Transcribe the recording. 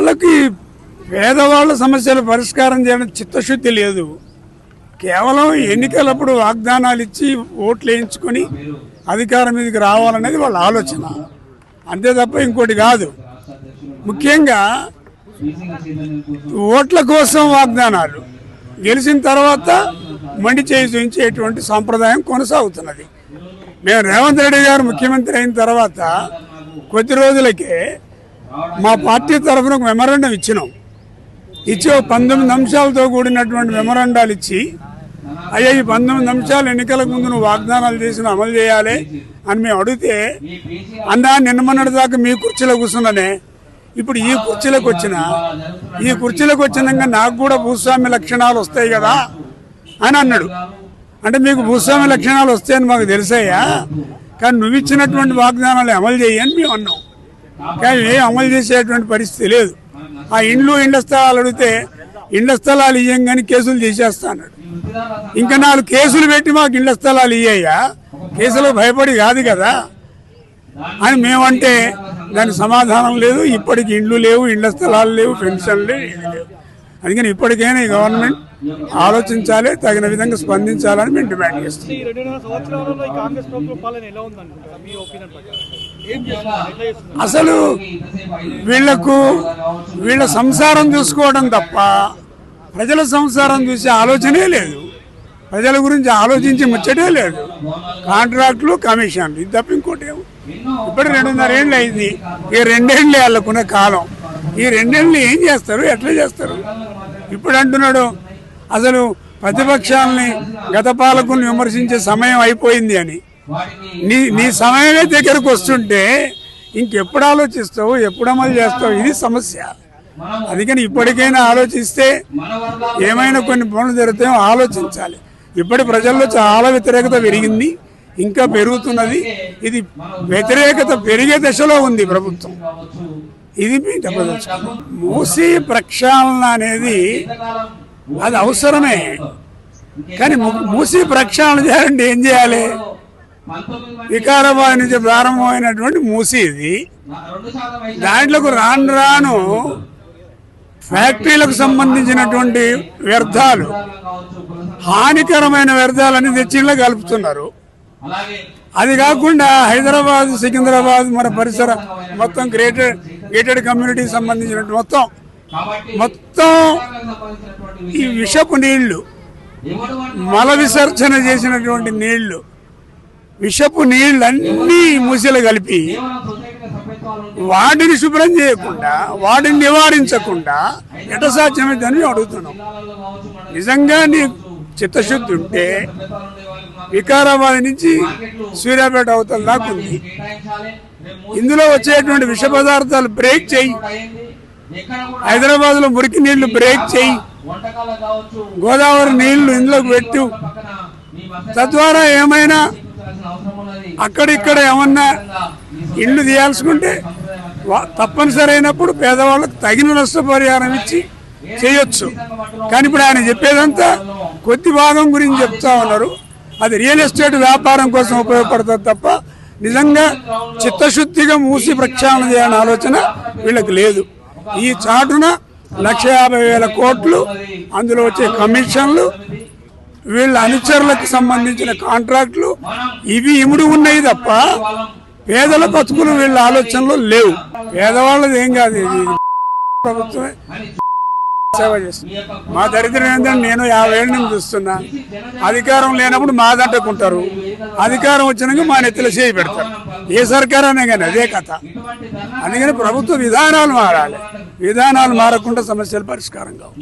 వాళ్ళకి పేదవాళ్ళ సమస్యలు పరిష్కారం చేయడం చిత్తశుద్ధి లేదు. కేవలం ఎన్నికలప్పుడు వాగ్దానాలు ఇచ్చి ఓట్లు వేయించుకొని అధికారం మీదకి రావాలనేది వాళ్ళ ఆలోచన, అంతే తప్ప ఇంకోటి కాదు. ముఖ్యంగా ఓట్ల కోసం వాగ్దానాలు, గెలిచిన తర్వాత మండి చేయి చూపించేటువంటి సాంప్రదాయం కొనసాగుతున్నది. మేము రేవంత్ రెడ్డి గారు ముఖ్యమంత్రి అయిన తర్వాత కొద్ది రోజులకే మా పార్టీ తరఫున ఒక మెమరాండం ఇచ్చినాం. ఇచ్చి 19 అంశాలతో కూడినటువంటి మెమరాండాలు ఇచ్చి, అయ్యా ఈ 19 అంశాలు ఎన్నికలకు ముందు నువ్వు వాగ్దానాలు చేసిన అమలు చేయాలి అని మేము అడిగితే, అన్నా నిన్నమన్నటి దాకా మీ కుర్చీలో కూర్చున్నానే, ఇప్పుడు ఈ కుర్చీలకు వచ్చినాక నాకు కూడా భూస్వామ్య లక్షణాలు వస్తాయి కదా అని అన్నాడు. అంటే మీకు భూస్వామ్య లక్షణాలు వస్తాయని మాకు తెలిసాయా, కానీ నువ్వు ఇచ్చినటువంటి వాగ్దానాలు అమలు చేయని మేము అన్నాం. కానీ అమలు చేసేటువంటి పరిస్థితి లేదు. ఆ ఇళ్ల స్థలాలు అడిగితే ఇళ్ల స్థలాలు ఇయ్యంగానే కేసులు తీసేస్తా అన్నాడు. ఇంకా 4 కేసులు పెట్టి మాకు ఇళ్ల స్థలాలు ఇయ్యా, కేసులకు భయపడి కాదు కదా అని మేమంటే దానికి సమాధానం లేదు. ఇప్పటికి ఇండ్లు లేవు, ఇళ్ల స్థలాలు లేవు, పెన్షన్లు లేవు, ఇది లేవు. అందుకని ఇప్పటికైనా ఈ గవర్నమెంట్ ఆలోచించాలి, తగిన విధంగా స్పందించాలని మేము డిమాండ్ చేస్తాం. అసలు వీళ్ళ సంసారం చూసుకోవడం తప్ప ప్రజల సంసారం చూసే ఆలోచనే లేదు. ప్రజల గురించి ఆలోచించి ముచ్చటే లేదు. కాంట్రాక్టులు, కమిషన్లు, ఇది తప్ప ఇంకోటి ఏమో. ఇప్పుడు 2.5 ఏళ్ళు అయింది. ఈ 2 ఏళ్ళు వాళ్ళకున్న కాలం. ఈ 2 ఏళ్ళు ఏం చేస్తారు, ఎట్లా చేస్తారు? ఇప్పుడు అంటున్నాడు అసలు ప్రతిపక్షాలని, గత పాలకులను విమర్శించే సమయం అయిపోయింది అని. నీ సమయమే దగ్గరకు వస్తుంటే ఇంకెప్పుడు ఆలోచిస్తావు, ఎప్పుడు అమలు చేస్తావు? ఇది సమస్య. అందుకని ఇప్పటికైనా ఆలోచిస్తే ఏమైనా కొన్ని పనులు జరుగుతాయో ఆలోచించాలి. ఇప్పటి ప్రజల్లో చాలా వ్యతిరేకత పెరిగింది, ఇంకా పెరుగుతున్నది. ఇది వ్యతిరేకత పెరిగే దశలో ఉంది ప్రభుత్వం. ఇది మీ చెప్పదలుచుకున్నాం. మూసీ ప్రక్షాళన అనేది అది అవసరమే, కానీ మూసీ ప్రక్షాళన చేయాలంటే ఏం చేయాలి? వికారాబాద్ నుంచి ప్రారంభమైనటువంటి మూసీ ఇది, దాంట్లోకి రాను ఫ్యాక్టరీలకు సంబంధించినటువంటి వ్యర్థాలు, హానికరమైన వ్యర్థాలని తెచ్చిలో కలుపుతున్నారు. అది కాకుండా హైదరాబాద్, సికింద్రాబాద్, మన పరిసర మొత్తం గేటెడ్ కమ్యూనిటీకి సంబంధించినటువంటి మొత్తం ఈ విషపు నీళ్లు, మల విసర్జన చేసినటువంటి నీళ్లు, విషపు నీళ్ళన్నీ మూసీలు కలిపి వాటిని శుభ్రం చేయకుండా, వాటిని నివారించకుండా ఎట సాధ్యమైందని అడుగుతున్నాం. నిజంగా నీ చిత్తశుద్ధి ఉంటే వికారాబాద్ నుంచి సూర్యాపేట అవతల దాకా ఉంది. ఇందులో వచ్చేటువంటి విష పదార్థాలు బ్రేక్ చేయి. హైదరాబాద్ లో మురికి నీళ్లు బ్రేక్ చేయి, గోదావరి నీళ్లు ఇందులోకి పెట్టు. తద్వారా ఏమైనా అక్కడిక్కడ ఏమన్నా ఇళ్ళు తీయాల్సుకుంటే తప్పనిసరి అయినప్పుడు పేదవాళ్ళకు తగిన నష్టపరిహారం ఇచ్చి చేయొచ్చు. కానీ ఇప్పుడు ఆయన చెప్పేదంతా కొద్ది భాగం గురించి చెప్తా ఉన్నారు. అది రియల్ ఎస్టేట్ వ్యాపారం కోసం ఉపయోగపడుతుంది తప్ప నిజంగా చిత్తశుద్ధిగా మూసి ప్రక్షాళన చేయాలనే ఆలోచన వీళ్ళకి లేదు. ఈ చాటున 1,50,000 కోట్లు, అందులో వచ్చే కమిషన్లు, వీళ్ళ అనుచరులకు సంబంధించిన కాంట్రాక్టులు, ఇవి ఇముడు ఉన్నాయి తప్ప పేదల బతుకులు వీళ్ళ ఆలోచనలు లేవు. పేదవాళ్ళది ఏం కాదు, ఇది ప్రభుత్వమే సేవ చేస్తుంది. మా దరిద్రం ఏంటంటే నేను 50 ఏళ్ళ నుంచి చూస్తున్నా, అధికారం లేనప్పుడు మా దంటకుంటారు, అధికారం వచ్చినాక మా నెత్తిలో చేయి పెడతారు. ఏ సర్కారు అనే కానీ అదే కథ. అందుకని ప్రభుత్వ విధానాలు మారాలి. విధానాలు మారకుండా సమస్యలు పరిష్కారం కావు.